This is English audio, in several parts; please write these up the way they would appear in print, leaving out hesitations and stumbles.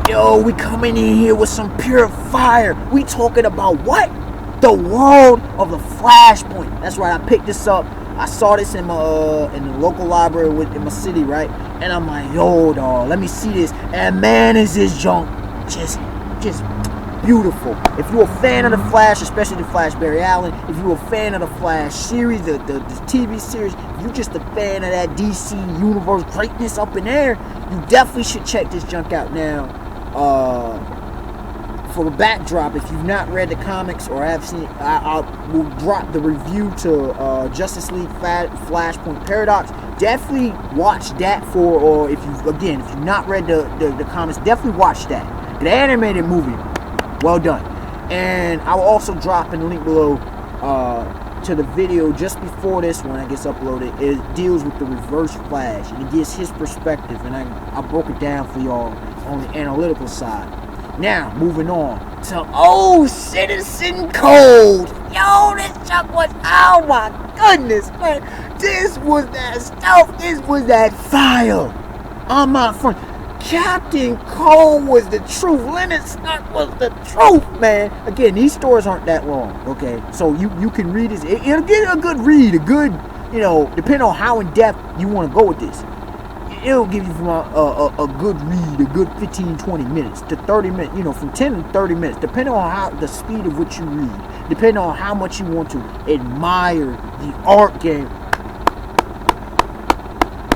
Yo, we coming in here with some pure fire. We talking about what? The world of the Flashpoint. That's right, I picked this up. I saw this in my in the local library in my city, right? And I'm like, yo, dog, let me see this. And man, is this junk just beautiful. If you're a fan of the Flash, especially the Flash Barry Allen, if you're a fan of the Flash series, the TV series, if you're just a fan of that DC universe greatness up in there, you definitely should check this junk out now. For a backdrop, if you've not read the comics or have seen it, I will drop the review to Justice League Flashpoint Paradox. Definitely watch that or if you've not read the comics, definitely watch that. The animated movie, well done. And I will also drop in the link below to the video just before this one that gets uploaded. It deals with the Reverse Flash and it gives his perspective, and I broke it down for y'all on the analytical side. Now, moving on to Citizen Cold. Yo, this junk was, oh my goodness, man. This was that stuff. This was that fire on my front. Captain Cold was the truth. Leonard Snart was the truth, man. Again, these stories aren't that long, okay? So you can read this. It'll get a good read, a good, depending on how in depth you want to go with this. It'll give you from a good read, a good 15-20 minutes to 30 minutes, from 10 to 30 minutes, depending on how the speed of which you read, depending on how much you want to admire the art game.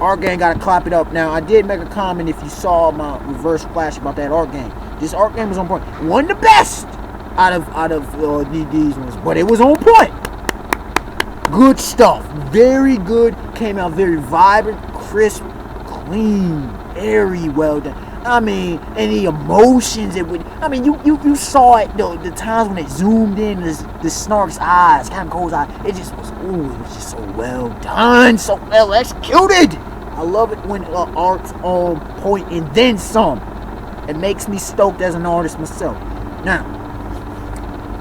Art game, gotta clap it up. Now, I did make a comment if you saw my Reverse Flash about that art game. This art game was on point. It wasn't the best out of these ones, but it was on point. Good stuff. Very good. Came out very vibrant, crisp, clean, very well done. I mean, and the emotions it would. I mean, you saw it the times when it zoomed in the Snark's eyes, Captain Cold's eyes. It was just so well done, so well executed. I love it when art's on point and then some. It makes me stoked as an artist myself. Now,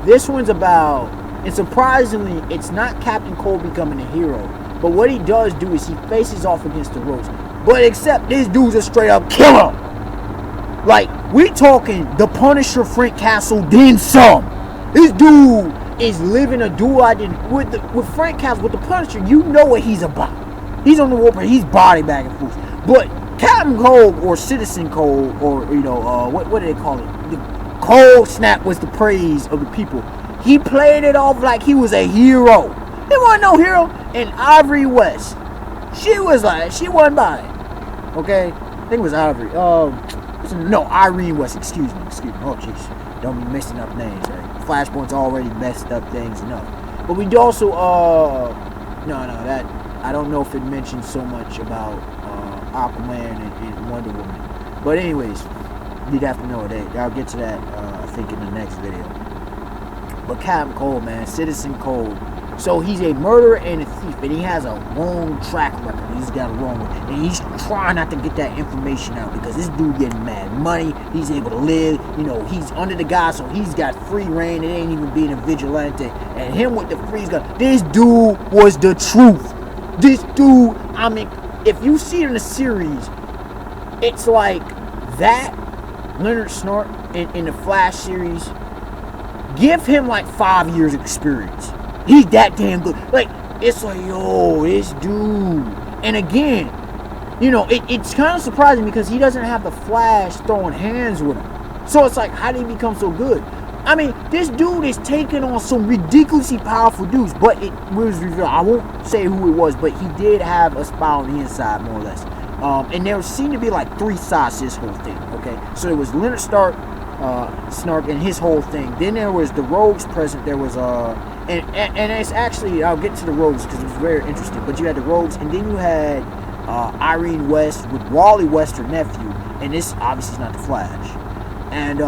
this one's about, and surprisingly, it's not Captain Cold becoming a hero, but what he does do is he faces off against the Rogues. But except this dude's a straight up killer. Like, we talking the Punisher Frank Castle, then some. This dude is living a dual identity with Frank Castle, with the Punisher. You know what he's about. He's on the warpath. He's body bag and forth. But Captain Cold or Citizen Cold or what do they call it? The Cold Snap was the praise of the people. He played it off like he was a hero. He wasn't no hero. And Ivory West, she wasn't by it. Okay, I think it was Ivory. No, Irene West. Excuse me. Oh jeez, don't be messing up names. Right? Flashpoint's already messed up things enough. But we also that I don't know if it mentions so much about Aquaman and Wonder Woman. But anyways, you'd have to know it. I'll get to that I think in the next video. But Captain Cold, man, Citizen Cold. So he's a murderer and a thief, and he has a long track record. He's got a long one, and he's trying not to get that information out because this dude getting mad money. He's able to live, he's under the guy, so he's got free reign. It ain't even being a vigilante. And him with the freeze gun, this dude was the truth. This dude, I mean, if you see it in the series, it's like that Leonard Snart in the Flash series. Give him like 5 years of experience. He's that damn good. Like, it's like, yo, this dude. And again, it's kind of surprising because he doesn't have the Flash throwing hands with him. So it's like, how did he become so good? I mean, this dude is taking on some ridiculously powerful dudes. But it was revealed, I won't say who it was, but he did have a spy on the inside, more or less. And there seemed to be like 3 sides to this whole thing, okay? So there was Leonard Snart and his whole thing. Then there was the Rogues present. There was and it's actually, I'll get to the Rogues because it was very interesting. But you had the Rogues, and then you had Irene West with Wally West, her nephew, and this obviously is not the Flash. And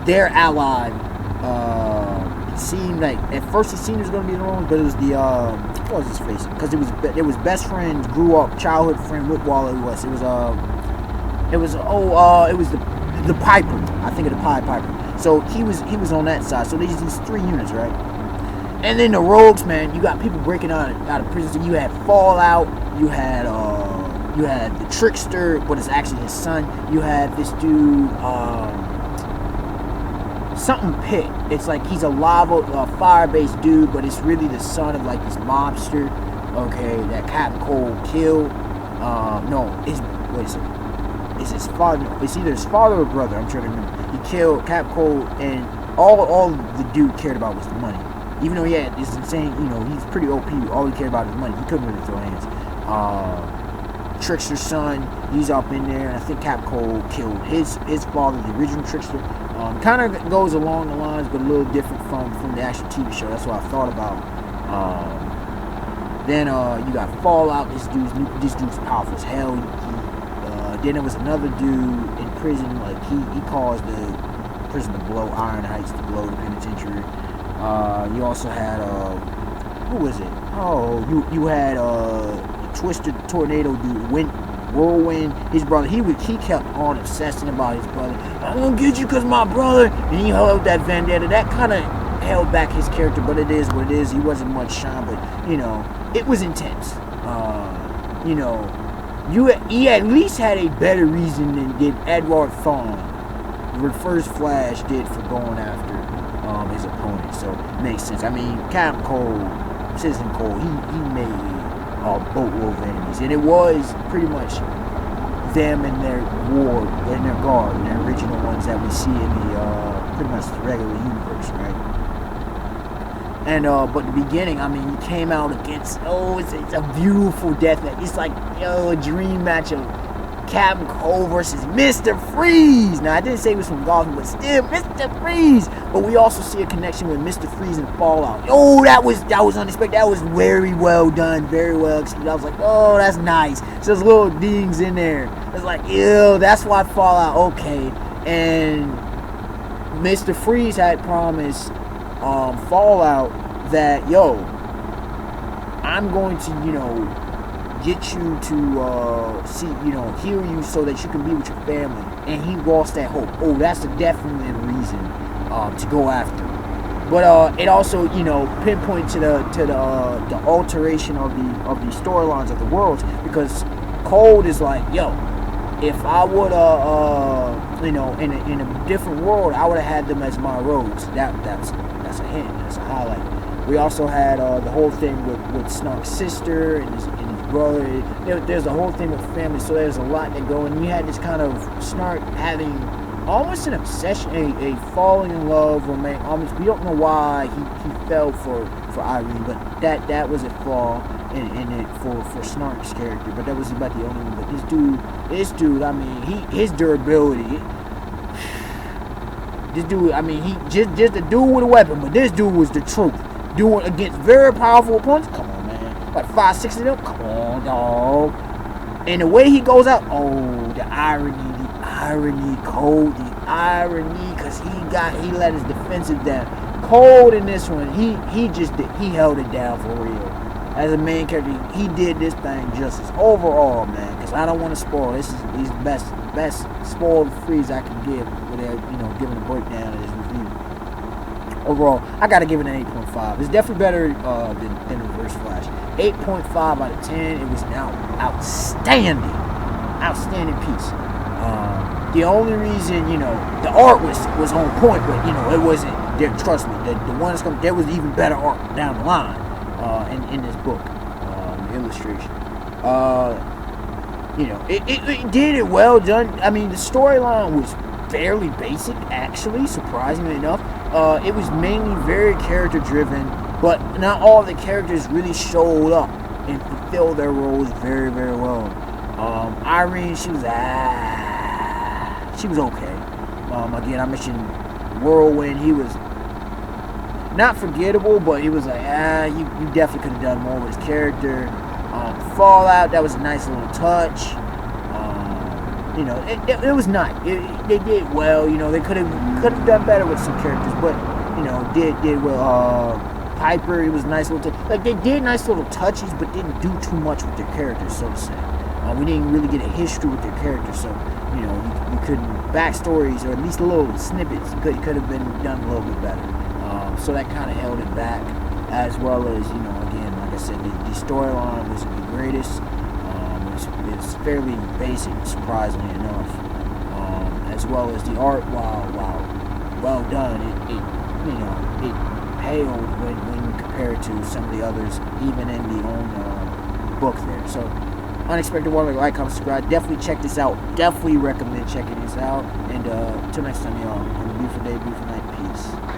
their ally. It seemed like at first it seemed it was going to be the Rogues, but it was the what was his face? Because it was best friends, grew up, childhood friend with Wally West. It was the Piper. I think of the Pied Piper. So he was on that side. So these 3 units, right? And then the Rogues, man, you got people breaking out of prison. So you had Fallout, you had You had the Trickster, but it's actually his son. You had this dude, something Pit. It's like he's a fire-based dude, but it's really the son of like this mobster. Okay, that Captain Cold killed. What is it? It's his father. It's either his father or brother. I'm trying to remember. He killed Captain Cold, and all the dude cared about was the money. Even though he had this insane, he's pretty OP. All he cared about was money. He couldn't really throw hands. Trickster's son, he's up in there, and I think Cap Cold killed his father, the original Trickster. Kind of goes along the lines, but a little different from the actual TV show. That's what I thought about. Then you got Fallout. This dude's powerful as hell. Then there was another dude in prison. Like he caused the prison to blow, Iron Heights to blow, the penitentiary. You also had who was it? Oh, you had Twisted Tornado dude, Whirlwind, his brother. He kept on obsessing about his brother. I'm gonna get you because my brother. And he held that vendetta. That kind of held back his character, but it is what it is. He wasn't much shine, but it was intense. He at least had a better reason than did Edward Thawne, the first Flash, did for going after his opponent. So it makes sense. I mean, Captain Cold, Citizen Cold, he made a boatload of enemies, and it was pretty much them and their war and their guard, and their original ones that we see in the pretty much the regular universe, right? And but the beginning, I mean, he came out against it's a beautiful death match. It's like a dream match of Captain Cold versus Mr. Freeze. Now I didn't say he was from Gotham, but still Mr. Freeze. But we also see a connection with Mr. Freeze and Fallout. That was unexpected. That was very well done, very well executed. I was like, that's nice. So there's little dings in there. It's like, that's why Fallout. Okay, and Mr. Freeze had promised Fallout that I'm going to get you to heal you so that you can be with your family, and he lost that hope. That's definitely a reason to go after him. But it also pinpoint to the alteration of the storylines of the worlds, because Cold is like, if I would in a different world, I would have had them as my rogues. That's a hint. That's a highlight. We also had the whole thing with Snark's sister and his brother. There's a whole thing with family, so there's a lot that go. And you had this kind of Snark having almost an obsession, a falling in love, romantic. Almost, we don't know why he fell for Irene, but that was a flaw in it for Snark's character. But that was about the only one. But this dude, I mean, his durability. This dude, I mean, he just a dude with a weapon, but this dude was the truth. Doing against very powerful opponents. Come on, man. Like 5, 6 of them. Come on, dog. And the way he goes out, the irony, Cold, the irony, because he let his defensive down. Cold in this one, he held it down for real. As a main character, he did this thing justice overall, man. Because I don't want to spoil. He's the best spoiled freeze I can give without giving a breakdown of this review. Overall, I gotta give it an 8.5. It's definitely better than Reverse Flash. 8.5 out of 10. It was an outstanding piece. The only reason, the art was on point, but it wasn't. Trust me, the one that's coming, there was even better art down the line in this book, the illustration. It did it well done. I mean, the storyline was fairly basic, actually, surprisingly enough. It was mainly very character driven, but not all the characters really showed up and fulfilled their roles very, very well. Irene, she was okay. Again, I mentioned Whirlwind. He was not forgettable, but he was like, you definitely could have done more with his character. Fallout, that was a nice little touch. It was nice. They did well. They could have done better with some characters, but did well. Piper, it was a nice little like they did nice little touches, but didn't do too much with their characters, so to say. We didn't really get a history with their characters, so you couldn't backstories or at least little snippets could have been done a little bit better. So that kind of held it back, as well as again, like I said, the storyline wasn't the greatest. It's fairly basic, surprisingly enough. As well as the art, while well done, it paled when compared to some of the others, even in the own book there. So, Unexpected Warlock, like, comment, subscribe. Definitely check this out. Definitely recommend checking this out. And until next time, y'all. Have a beautiful day, beautiful night. Peace.